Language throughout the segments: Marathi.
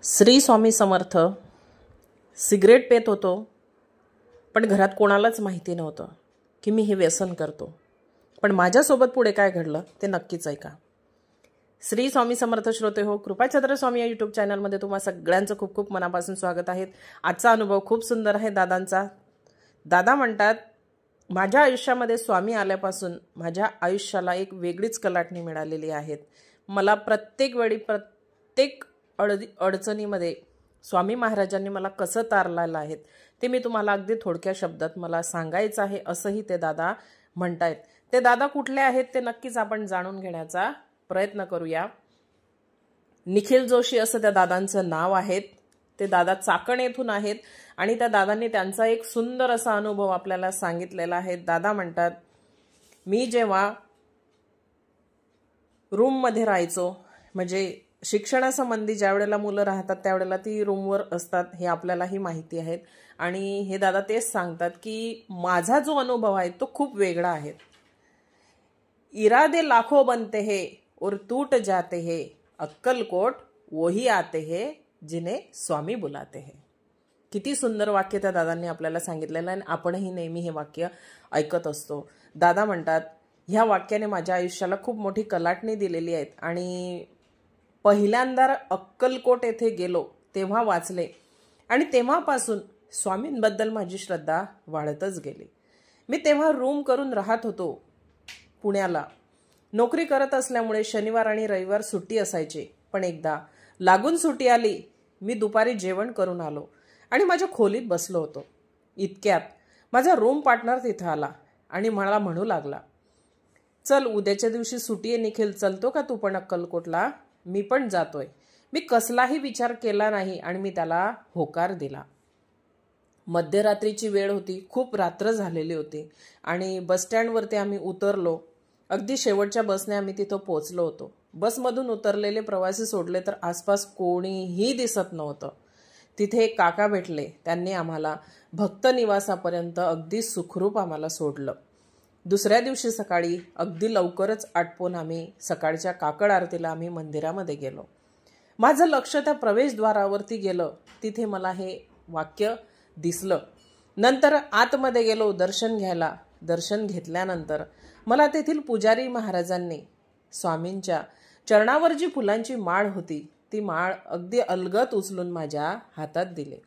श्री स्वामी समर्थ सिगरेट पेत होतो, पण घरात कोणालाच माहिती नव्हतं की मी हे व्यसन करतो. पण माझ्यासोबत पुढे काय घडलं ते नक्कीच ऐका. श्री स्वामी समर्थ श्रोते हो, कृपाछत्र स्वामी या यूट्यूब चॅनलमध्ये तुम्हा सगळ्यांचं खूप खूप मनापासून स्वागत आहे. आजचा अनुभव खूप सुंदर आहे दादांचा. दादा म्हणतात, माझ्या आयुष्यामध्ये स्वामी आल्यापासून माझ्या आयुष्याला एक वेगळीच कलाटणी मिळालेली आहे. मला प्रत्येक वेळी प्रत्येक अडचणीमध्ये स्वामी महाराजांनी मला कसं तारलेलं आहे ते मी तुम्हाला अगदी थोडक्या शब्दात मला सांगायचं आहे, असंही ते दादा म्हणतायत. ते दादा कुठले आहेत ते नक्कीच आपण जाणून घेण्याचा प्रयत्न करूया. निखिल जोशी असं त्या दादांचं नाव आहे. ते दादा चाकण येथून आहेत आणि त्या दादांनी त्यांचा एक सुंदर असा अनुभव आपल्याला सांगितलेला आहे. दादा म्हणतात, मी जेव्हा रूममध्ये राहायचो, म्हणजे शिक्षणासंबंधी ज्या वेळेला मुलं राहतात त्यावेळेला ती रूमवर असतात, हे आपल्यालाही माहिती आहे. आणि हे दादा तेच सांगतात की माझा जो अनुभव आहे तो खूप वेगळा आहे. इरादे लाखों बनते हैं और टूट जाते हैं, अक्कलकोट वही आते हैं जिन्हें स्वामी बुलाते हैं. किती सुंदर वाक्य त्या दादांनी आपल्याला सांगितलेलं आहे. आपणही नेहमी हे वाक्य ऐकत असतो. दादा म्हणतात, ह्या वाक्याने माझ्या आयुष्याला खूप मोठी कलाटणी दिलेली आहे. आणि पहिल्यांदा अक्कलकोट येथे गेलो तेव्हा वाचले आणि तेव्हापासून स्वामींबद्दल माझी श्रद्धा वाढतच गेली. मी तेव्हा रूम करून राहत होतो पुण्याला. नोकरी करत असल्यामुळे शनिवार आणि रविवार सुट्टी असायची. पण एकदा लागून सुट्टी आली, मी दुपारी जेवण करून आलो आणि माझ्या खोलीत बसलो होतो. इतक्यात माझा रूम पार्टनर तिथं आला आणि मला म्हणू लागला, चल उद्याच्या दिवशी सुट्टी आहे निखिल, चलतो का तू पण अक्कलकोटला? मी पण जातोय. मी कसलाही विचार केला नाही आणि मी त्याला होकार दिला. मध्यरात्रीची वेळ होती, खूप रात्र झालेली होती आणि बसस्टँडवरती आम्ही उतरलो. अगदी शेवटच्या बसने आम्ही तिथं पोहोचलो होतो. बसमधून उतरलेले प्रवासी सोडले तर आसपास कोणीही दिसत नव्हतं. तिथे एक काका भेटले. त्यांनी आम्हाला भक्त निवासापर्यंत अगदी सुखरूप आम्हाला सोडलं. दुसऱ्या दिवशी सकाळी अगदी लवकरच आटपून आम्ही सकाळच्या काकड आरतीला आम्ही मंदिरामध्ये गेलो. माझं लक्ष त्या प्रवेशद्वारावरती गेलं. तिथे मला हे वाक्य दिसलं. नंतर आतमध्ये गेलो दर्शन घ्यायला. दर्शन घेतल्यानंतर मला तेथील पुजारी महाराजांनी स्वामींच्या चरणावर जी फुलांची माळ होती ती माळ अगदी अलगद उचलून माझ्या हातात दिले.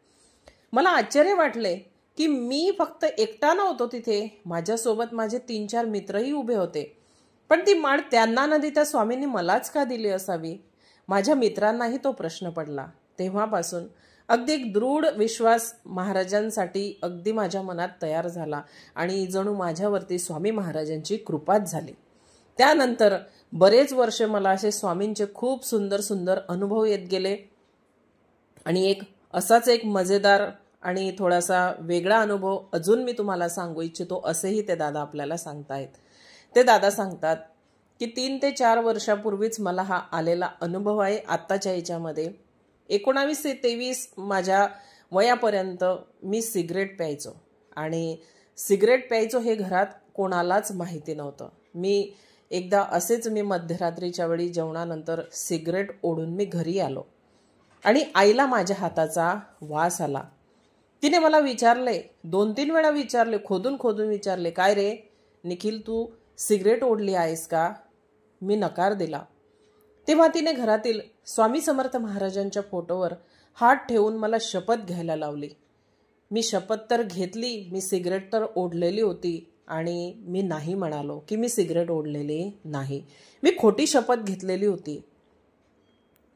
मला आश्चर्य वाटले की मी फक्त एकटा नव्हतो तिथे, माझ्यासोबत माझे 3-4 मित्रही उभे होते. पण ती माळ त्यांना न देता स्वामींनी मलाच का दिली असावी? माझ्या मित्रांनाही तो प्रश्न पडला. तेव्हापासून अगदी एक दृढ विश्वास महाराजांसाठी अगदी माझ्या मनात तयार झाला आणि जणू माझ्यावरती स्वामी महाराजांची कृपाच झाली. त्यानंतर बरेच वर्ष मला असे स्वामींचे खूप सुंदर सुंदर अनुभव येत गेले. आणि एक असाच एक मजेदार आणि थोडासा वेगळा अनुभव अजून मी तुम्हाला सांगू इच्छितो, असेही ते दादा आपल्याला सांगतायत. ते दादा सांगतात की 3 ते 4 वर्षापूर्वीच मला हा आलेला अनुभव आहे. आत्ताच्या याच्यामध्ये 19 ते 23 माझ्या वयापर्यंत मी सिगरेट प्यायचो आणि सिगरेट प्यायचो हे घरात कोणालाच माहिती नव्हतं. मी एकदा असेच मी मध्यरात्रीच्या वेळी जेवणानंतर सिगरेट ओढून मी घरी आलो आणि आईला माझ्या हाताचा वास आला. तिने मला विचारले, 2-3 वेळा विचारले, खोदून खोदून विचारले, काय रे निखिल, तू सिगरेट ओढली आहेस का? मी नकार दिला. तेव्हा तिने घरातील स्वामी समर्थ महाराजांच्या फोटोवर हात ठेवून मला शपथ घ्यायला लावली. मी शपथ तर घेतली, मी सिगरेट तर ओढलेली होती आणि मी नाही म्हणालो की मी सिगरेट ओढलेली नाही. मी खोटी शपथ घेतलेली होती.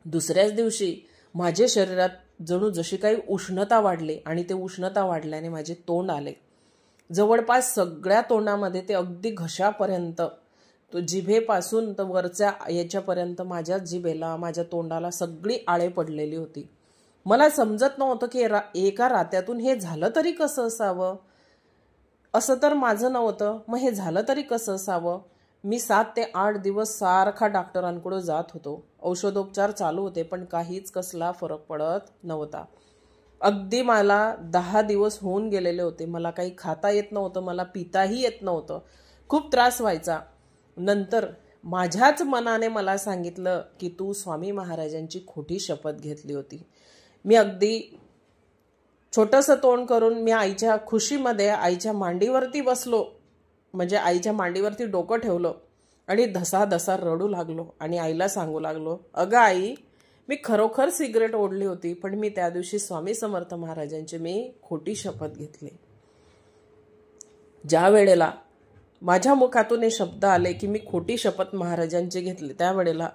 दुसऱ्याच दिवशी माझ्या शरीरात जणू जशी काही उष्णता वाढली आणि ते उष्णता वाढल्याने माझे तोंड आले. जवळपास सगळ्या तोंडामध्ये ते अगदी घशापर्यंत, तो जिभेपासून तर वरच्या याच्यापर्यंत माझ्या जिभेला माझ्या तोंडाला सगळी आळे पडलेली होती. मला समजत नव्हतं की एका रात्यातून हे झालं तरी कसं असावं. असं तर माझं नव्हतं, मग हे झालं तरी कसं असावं. मी 7 ते 8 दिवस सारखा डॉक्टरांकडे जात होतो. औषधोपचार चालू होते पण काहीच कसला फरक पडत नव्हता. अगदी मला 10 दिवस होऊन गेलेले होते. मला काही खाता येत नव्हतं, मला पिताही येत नव्हतं. खूप त्रास व्हायचा. नंतर माझ्याच मनाने मला सांगितलं की तू स्वामी महाराजांची खोटी शपथ घेतली होती. मी अगदी छोटंसं तोंड करून मी आईच्या खुशीमध्ये आईच्या मांडीवरती बसलो, म्हणजे आईच्या मांडीवरती डोकं ठेवलं आणि धसाधसा रडू लागलो आणि आईला सांगू लागलो, अगं आई, मी खरोखर सिगरेट ओढली होती, पण मी त्या दिवशी स्वामी समर्थ महाराजांची मी खोटी शपथ घेतली. ज्या वेळेला माझ्या मुखातून हे शब्द आले की मी खोटी शपथ महाराजांची घेतली, त्यावेळेला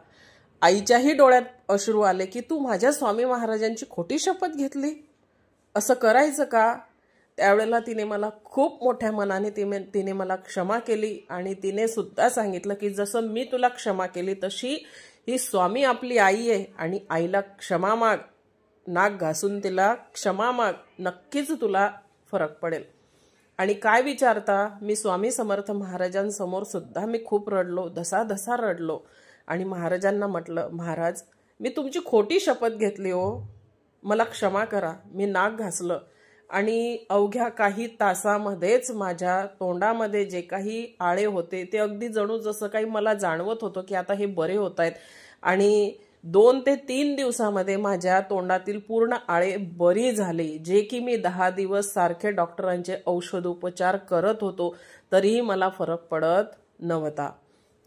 आईच्याही डोळ्यात अश्रू आले की तू माझ्या स्वामी महाराजांची खोटी शपथ घेतली, असं करायचं का? त्यावेळेला तिने मला खूप मोठ्या मनाने तिने मला क्षमा केली आणि तिने सुद्धा सांगितलं की जसं मी तुला क्षमा केली तशी ही स्वामी आपली आई आहे आणि आईला क्षमा माग, नाक घासून तिला क्षमा माग, नक्कीच तुला फरक पडेल. आणि काय विचारता, मी स्वामी समर्थ महाराजांसमोर सुद्धा मी खूप रडलो, धसाधसा रडलो आणि महाराजांना म्हटलं, महाराज, मी तुमची खोटी शपथ घेतली हो, मला क्षमा करा. मी नाक घासलं आणि अवघ्या काही तासामध्येच माझ्या तोंडामध्ये जे काही आळे होते ते अगदी जणू जसं काही मला जाणवत होतं की आता हे बरे होत आहेत. आणि 2 ते 3 दिवसामध्ये माझ्या तोंडातील पूर्ण आळे बरी झाले, जे की मी 10 दिवस सारखे डॉक्टरांचे औषधोपचार करत होतो तरीही मला फरक पडत नव्हता.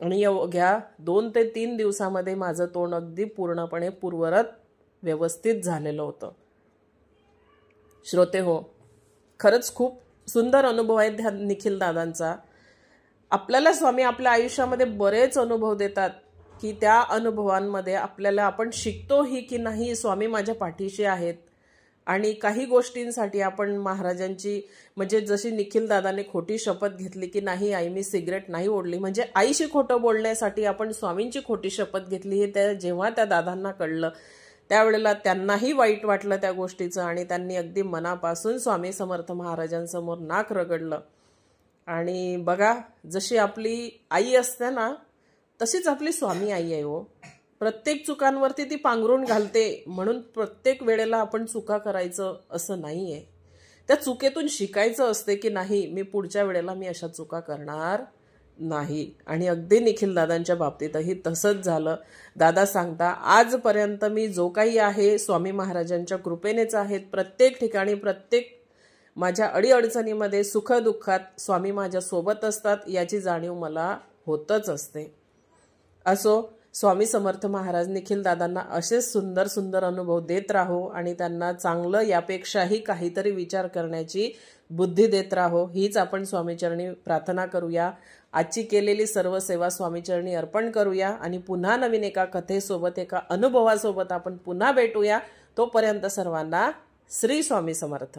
आणि अवघ्या 2 ते 3 दिवसामध्ये माझं तोंड अगदी पूर्णपणे पूर्ववत व्यवस्थित झालेलं होतं. श्रोते हो, खरंच खूप सुंदर अनुभव आहे निखिल दादांचा. आपल्याला स्वामी आपल्या आयुष्यामध्ये बरेच अनुभव देतात की त्या अनुभवांमध्ये आपल्याला आपण शिकतोही की नाही स्वामी माझ्या पाठीशी आहेत. आणि काही गोष्टींसाठी आपण महाराजांची, म्हणजे जशी निखिल दादाने खोटी शपथ घेतली की नाही आई मी सिगरेट नाही ओढली, म्हणजे आईशी खोटं बोलण्यासाठी आपण स्वामींची खोटी शपथ घेतली, हे जेव्हा त्या दादांना कळलं त्यावेळेला त्यांनाही वाईट वाटलं त्या गोष्टीचं आणि त्यांनी अगदी मनापासून स्वामी समर्थ महाराजांसमोर नाक रगडलं. आणि बघा, जशी आपली आई असते ना तशीच आपली स्वामी आई आहे हो. प्रत्येक चुकांवरती ती पांघरून घालते, म्हणून प्रत्येक वेळेला आपण चुका करायचं असं नाही आहे. त्या चुकीतून शिकायचं असते की नाही मी पुढच्या वेळेला मी अशा चुका करणार नाही. आणि अगदी निखिल दादांच्या बाबतीतही तसंच झालं. दादा सांगता, आजपर्यंत मी जो काही आहे स्वामी महाराजांच्या कृपेनेच आहेत. प्रत्येक ठिकाणी, प्रत्येक माझ्या अडीअडचणीमध्ये, सुखदुःखात स्वामी माझ्या सोबत असतात याची जाणीव मला होतच असते. असो, स्वामी समर्थ महाराज निखिल दादांना असेच सुंदर सुंदर अनुभव देत राहो आणि त्यांना चांगलं यापेक्षाही काहीतरी विचार करण्याची बुद्धी देत राहो, हीच आपण स्वामीचरणी प्रार्थना करूया. आजची केलेली सर्व सेवा स्वामीचरणी अर्पण करूया आणि पुन्हा नवीन एका कथेसोबत, एका अनुभवासोबत आपण पुन्हा भेटूया. तोपर्यंत सर्वांना श्री स्वामी समर्थ.